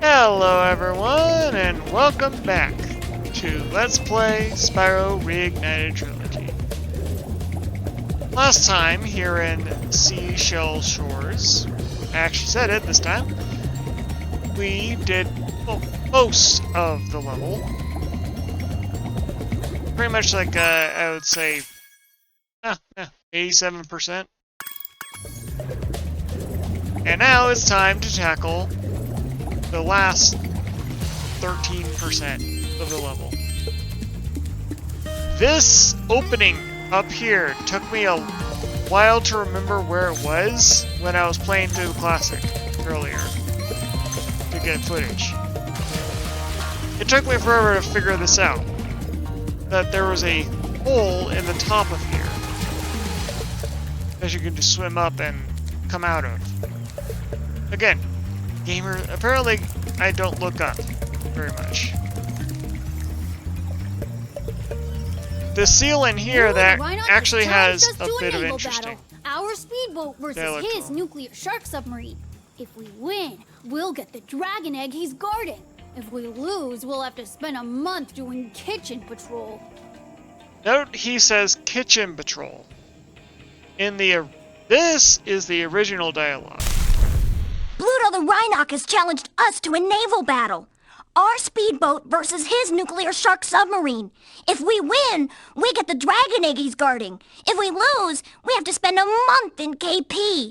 Hello everyone, and welcome back to Let's Play Spyro Reignited Trilogy. Last time, here in Seashell Shores, I actually said it this time, we did most of the level. Pretty much like, I would say, 87%. And now it's time to tackle the last 13% of the level. This opening up here took me a while to remember where it was when I was playing through the classic earlier to get footage. It took me forever to figure this out, that there was a hole in the top of here that you can just swim up and come out of. Again, gamer, apparently I don't look up very much. The seal in here that actually has a bit of interesting. Our speedboat versus his nuclear shark submarine. If we win, we'll get the dragon egg he's guarding. If we lose, we'll have to spend a month doing kitchen patrol. Note he says kitchen patrol. This is the original dialogue. Pluto the Rhinoc has challenged us to a naval battle. Our speedboat versus his nuclear shark submarine. If we win, we get the dragon egg he's guarding. If we lose, we have to spend a month in KP.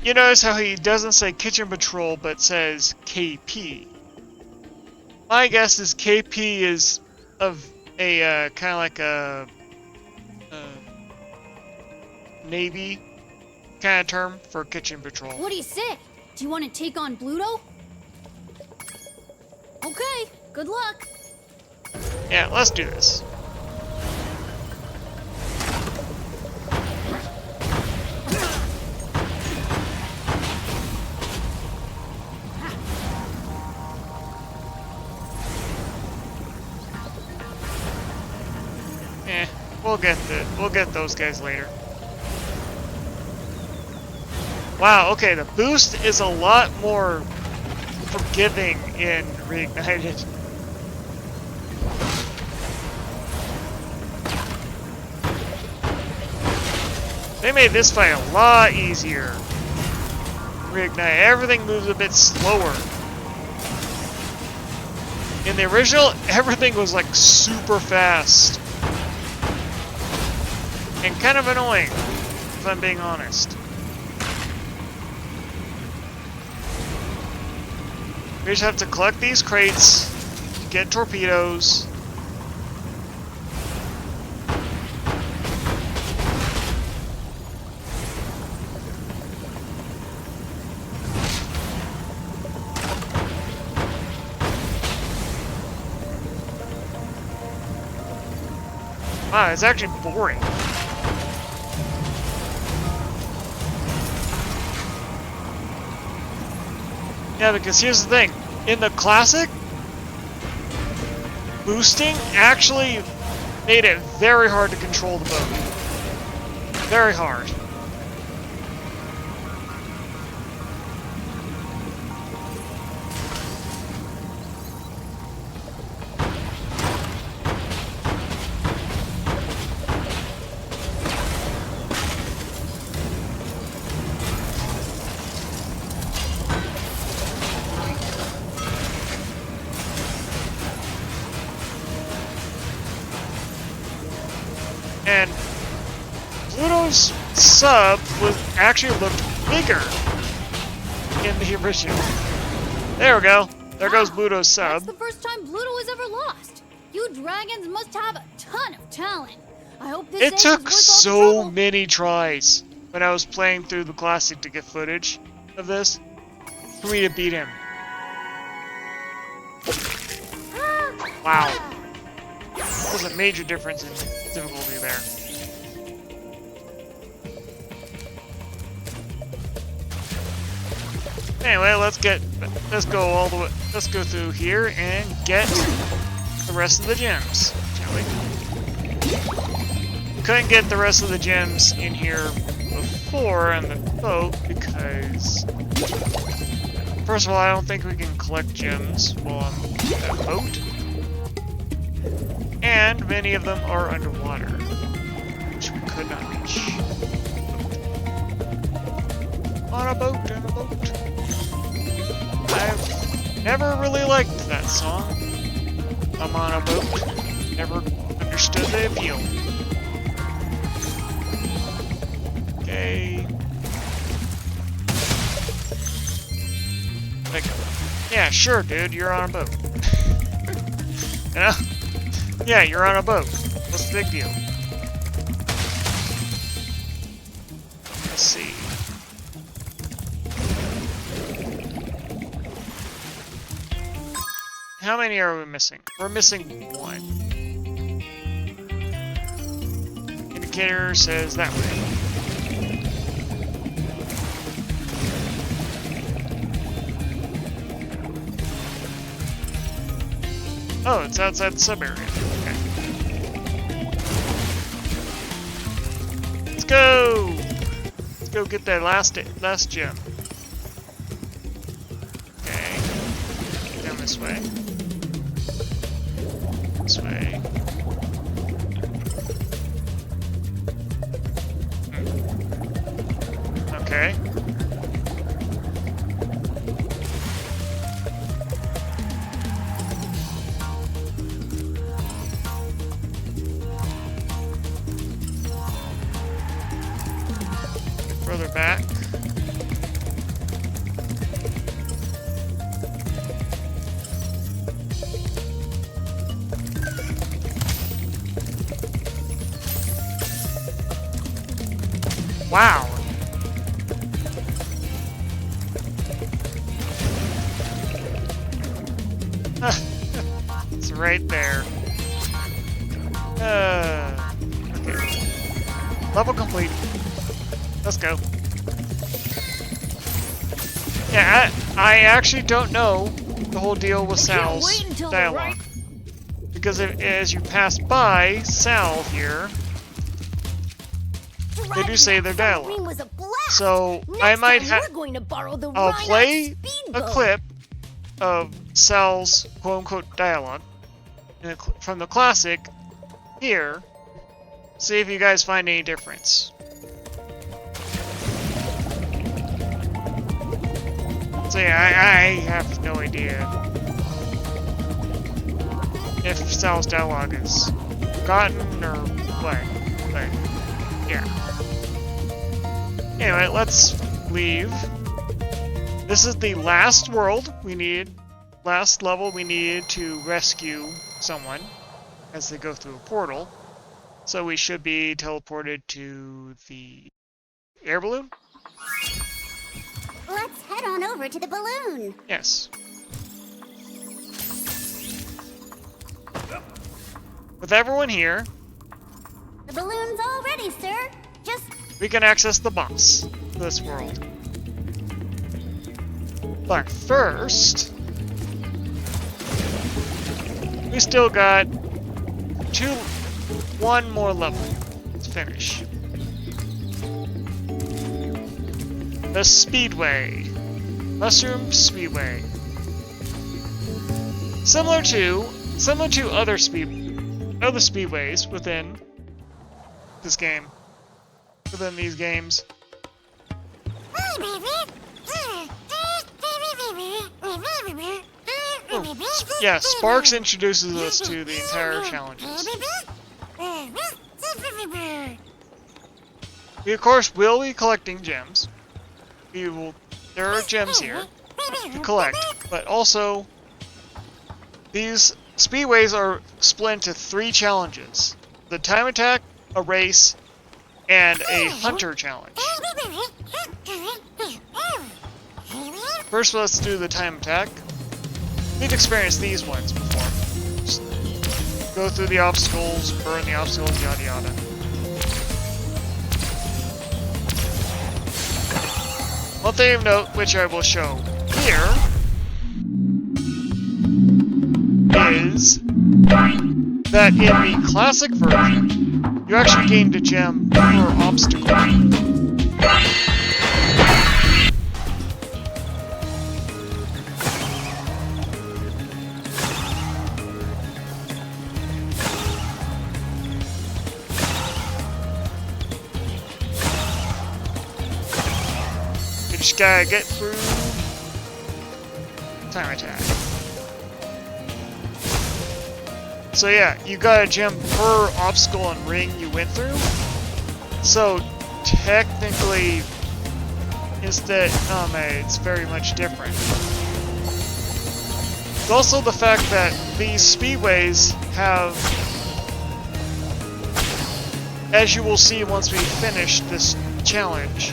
You notice how he doesn't say kitchen patrol, but says KP. My guess is KP is of a kind of like a Navy kind of term for kitchen patrol. What do you say? Do you want to take on Pluto? Okay, good luck. Yeah, let's do this. We'll get those guys later. Wow, okay, the boost is a lot more forgiving in Reignited. They made this fight a lot easier. Reignite, everything moves a bit slower. In the original, everything was like super fast. And kind of annoying, if I'm being honest. We just have to collect these crates, get torpedoes. Wow, it's actually boring. Yeah, because here's the thing. In the classic, boosting actually made it very hard to control the boat. Very hard. And Pluto's sub actually looked bigger in the original. There we go. There goes Pluto's sub. That's the first time Pluto was ever lost. You dragons must have a ton of talent. I hope this It took so many tries when I was playing through the classic to get footage of this for me to beat him. Wow. There's a major difference in difficulty there. Anyway, let's go through here and get the rest of the gems, shall we? Couldn't get the rest of the gems in here before on the boat because First of all, I don't think we can collect gems while on that boat. And many of them are underwater, which we could not reach. On a boat, on a boat. I've never really liked that song. I'm on a boat. Never understood the appeal. Okay. Like, yeah, sure, dude, you're on a boat. You know? Yeah, you're on a boat. What's the big deal? Let's see. How many are we missing? We're missing one. Indicator says that way. Oh, it's outside the sub-area. Okay. Let's go! Let's go get that last gem. Okay. Down this way. This way. Okay. Further back. Wow. It's right there. Okay. Level complete. Let's go. Yeah, I actually don't know the whole deal with Sal's dialogue. Because as you pass by Sal here, they do say their dialogue. So I might have. I'll play a clip of Sal's quote-unquote dialogue from the classic here. See if you guys find any difference. So yeah, I have no idea if Sal's dialogue is forgotten or what, but yeah. Anyway, let's leave. This is the last world last level we needed to rescue someone as they go through a portal. So we should be teleported to the air balloon? Let's head on over to the balloon. Yes. With everyone here, The balloon's all ready, sir. Just we can access the boss of this world. But first, we still got one more level to finish. The Speedway. Mushroom Speedway. Similar to other speedways within this game. Within these games. Oh, yeah, Sparks introduces us to the entire challenges. We of course will be collecting gems. There are gems here to collect, but also these speedways are split into 3 challenges: the time attack, a race, and a hunter challenge. First, let's do the time attack. We've experienced these ones before. Just go through the obstacles, burn the obstacles, yada yada. One thing of note, which I will show here, is that in the classic version, you actually gained a gem per obstacle. just gotta get through time attack. So yeah, you got a gem per obstacle and ring you went through. So technically, instead, it's very much different. It's also the fact that these speedways have, as you will see once we finish this challenge,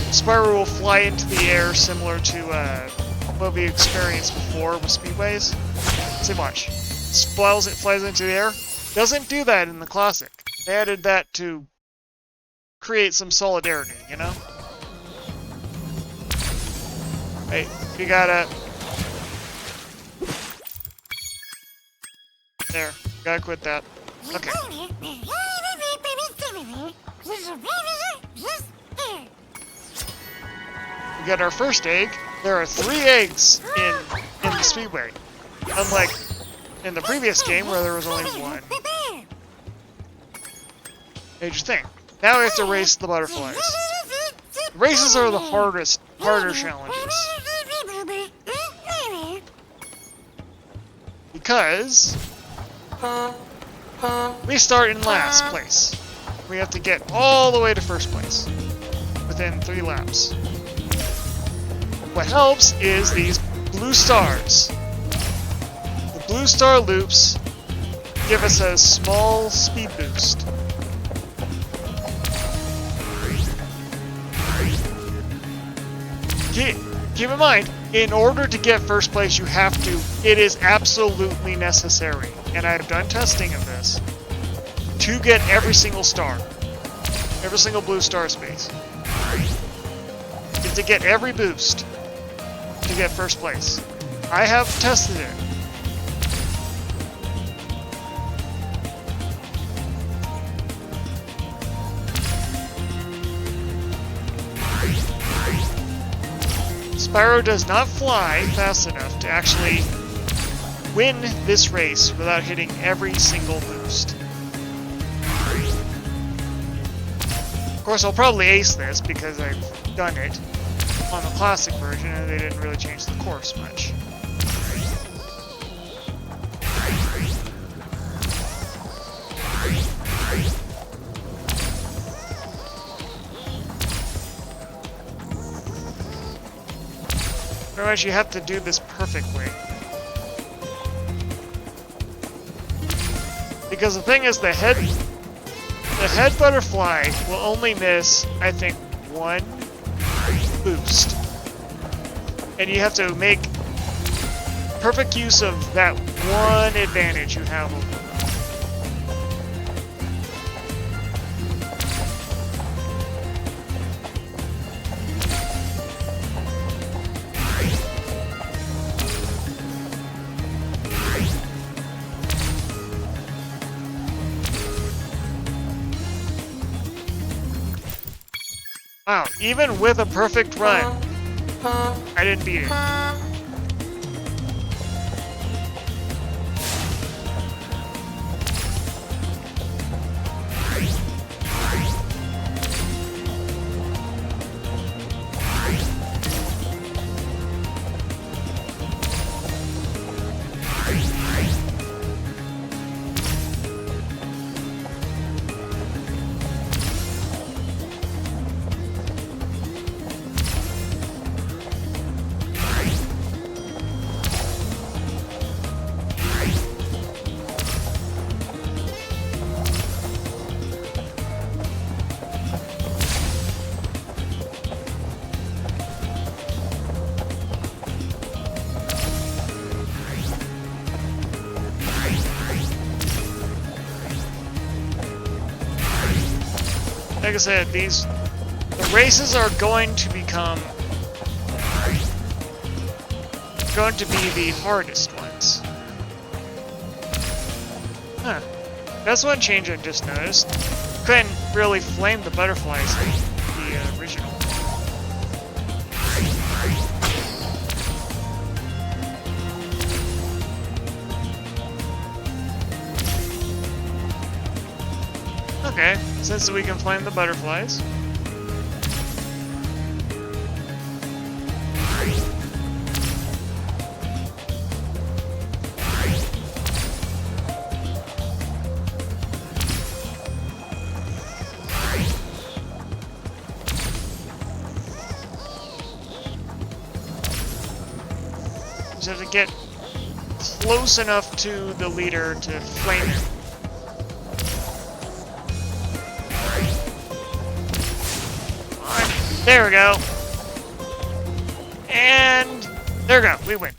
Spyro will fly into the air similar to what we experienced before with speedways. See, watch. Flies into the air. Doesn't do that in the classic. They added that to create some solidarity, you know? Hey, you gotta... There, gotta quit that. Okay. We got our first egg. There are 3 eggs in the speedway. Unlike in the previous game where there was only 1. Major thing. Now we have to race the butterflies. Races are the harder challenges. Because we start in last place. We have to get all the way to first place within 3 laps. What helps is these blue stars. The blue star loops give us a small speed boost. Keep in mind, in order to get first place, you have to, it is absolutely necessary, and I've done testing of this, to get every single star. Every single blue star space. You have to get every boost to get first place. I have tested it. Spyro does not fly fast enough to actually win this race without hitting every single boost. Of course, I'll probably ace this because I've done it on the classic version and they didn't really change the course much. Otherwise, you have to do this perfectly. Because the thing is, the head butterfly will only miss, I think, 1 boost. And you have to make perfect use of that 1 advantage you have over them. Wow, even with a perfect run, I didn't beat it. Like I said, the races are going to be the hardest ones. Huh. That's one change I just noticed. Couldn't really flame the butterflies in the original. Okay, since we can flame the butterflies. Just have to get close enough to the leader to flame him. There we go. And there we go. We win.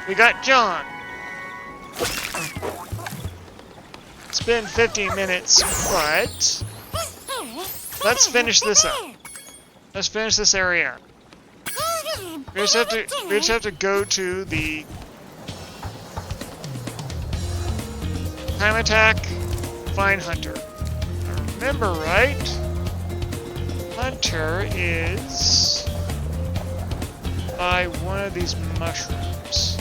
We got John. It's been 15 minutes, but let's finish this up. Let's finish this area. We just have to go to the time attack, find Hunter. If I remember right, Hunter is by one of these mushrooms.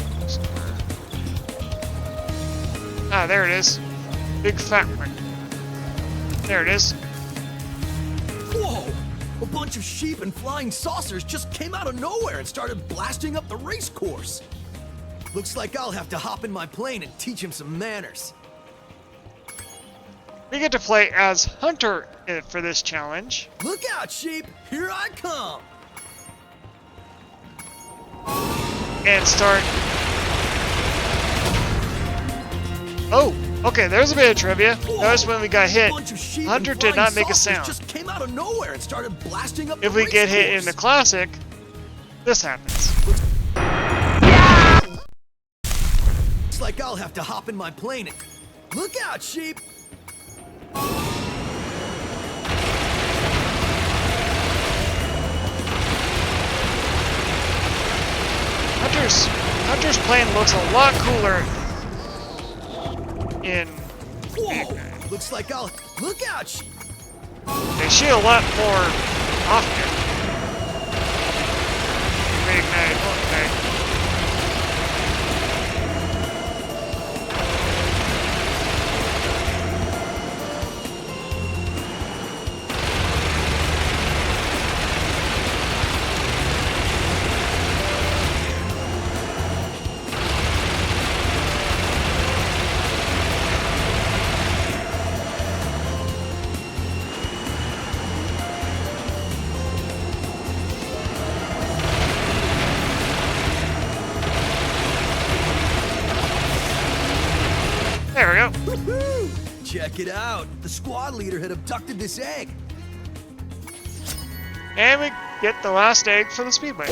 Ah, there it is. Big fat one. There it is. Whoa! A bunch of sheep and flying saucers just came out of nowhere and started blasting up the race course. Looks like I'll have to hop in my plane and teach him some manners. We get to play as Hunter for this challenge. Look out, sheep! Here I come! And start... Oh, okay, there's a bit of trivia. Whoa, Notice when we got hit, Hunter did not make a saucers sound. Just came out of nowhere and started blasting up If the we get race hit in course. the classic, this happens. Looks like I'll have to hop in my plane and... Look out, sheep! Hunter's plane looks a lot cooler in Whoa! Looks like I'll... Look out, sheep! They shoot a lot more often. Reignite, okay. There we go. Woohoo! Check it out. The squad leader had abducted this egg. And we get the last egg for the Speedway.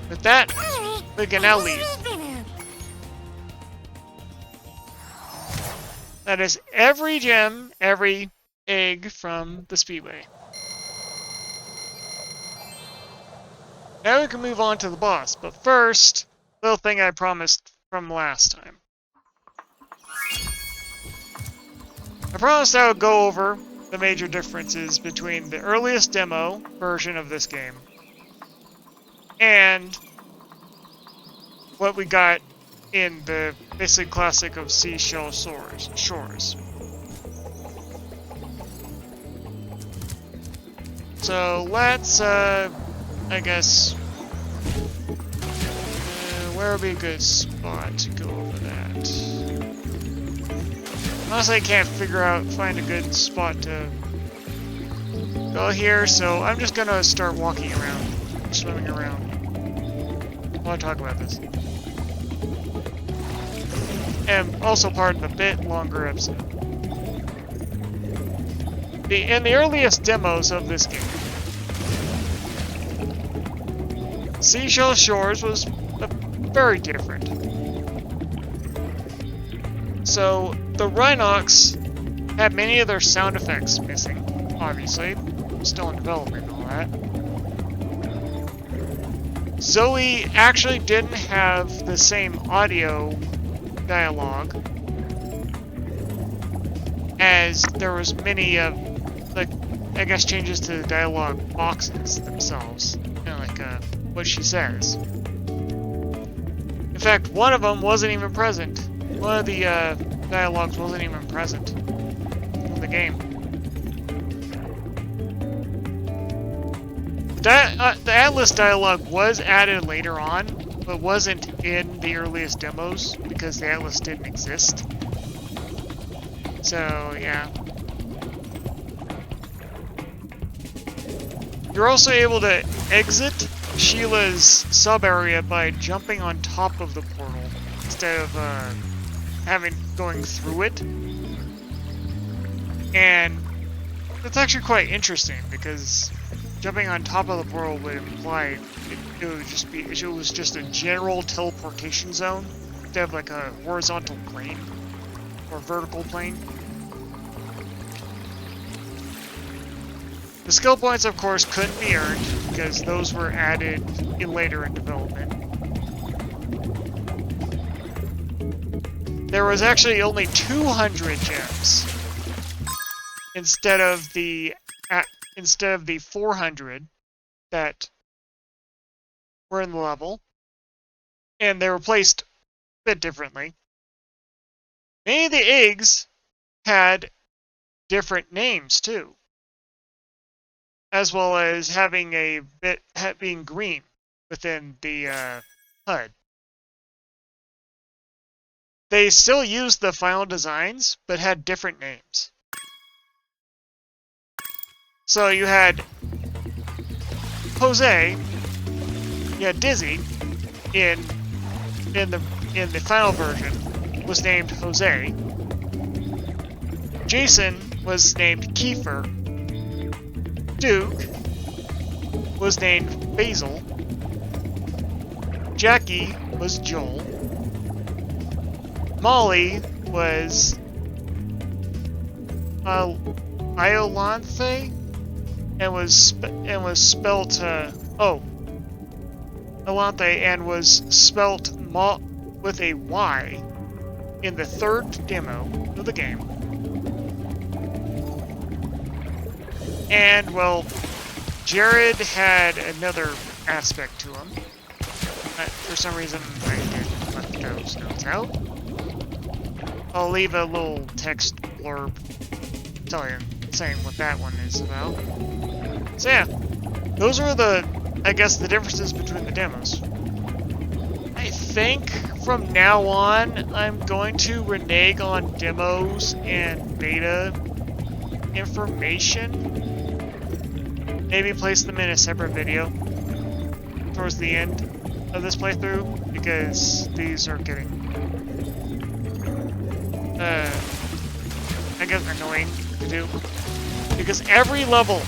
With that, we can now leave. That is every gem, every egg from the Speedway. Now we can move on to the boss, but first, little thing I promised from last time. I promised I would go over the major differences between the earliest demo version of this game and what we got in the basic classic of Seashell Shores. So let's, I guess, where would be a good spot to go over that? Honestly, I can't find a good spot to go here, so I'm just gonna start walking around, swimming around. I want to talk about this. And also part of a bit longer episode. In the earliest demos of this game, Seashell Shores was very different. So, the Rhinox had many of their sound effects missing, obviously. Still in development and all that. Zoe actually didn't have the same audio dialogue as there was many of, like, I guess changes to the dialogue boxes themselves. You know, like, what she says. In fact, one of them wasn't even present. One of the dialogues wasn't even present in the game. The Atlas dialogue was added later on, but wasn't in the earliest demos because the Atlas didn't exist. So, yeah. You're also able to exit Sheila's sub-area by jumping on top of the portal instead of going through it. And that's actually quite interesting because jumping on top of the portal would imply it was just a general teleportation zone instead of like a horizontal plane or vertical plane. The skill points, of course, couldn't be earned because those were added later in development. There was actually only 200 gems instead of the 400 that were in the level, and they were placed a bit differently. Many of the eggs had different names too, as well as having being green within the HUD. They still used the final designs, but had different names. So you had Jose, you had Dizzy in the final version was named Jose. Jason was named Kiefer. Duke was named Basil. Jackie was Joel. Molly was Iolanthe and was spelt Iolanthe and was spelt with a Y in the third demo of the game. And well, Jared had another aspect to him. For some reason, I left those notes out. I'll leave a little text blurb saying what that one is about. So yeah, those are I guess the differences between the demos. I think from now on, I'm going to renege on demos and beta information. Maybe place them in a separate video towards the end of this playthrough, because these are getting I guess annoying to do, because every level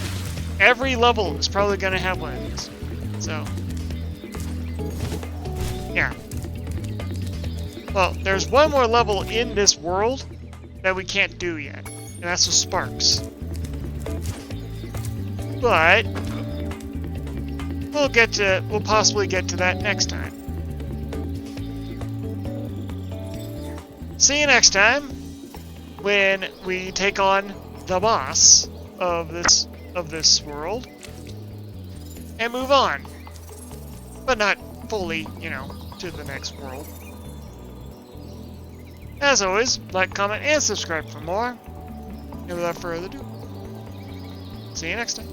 is probably gonna have one of these. So yeah. Well, there's one more level in this world that we can't do yet, and that's the sparks. But we'll possibly get to that next time. See you next time when we take on the boss of this world and move on. But not fully, to the next world. As always, like, comment, and subscribe for more. And without further ado, see you next time.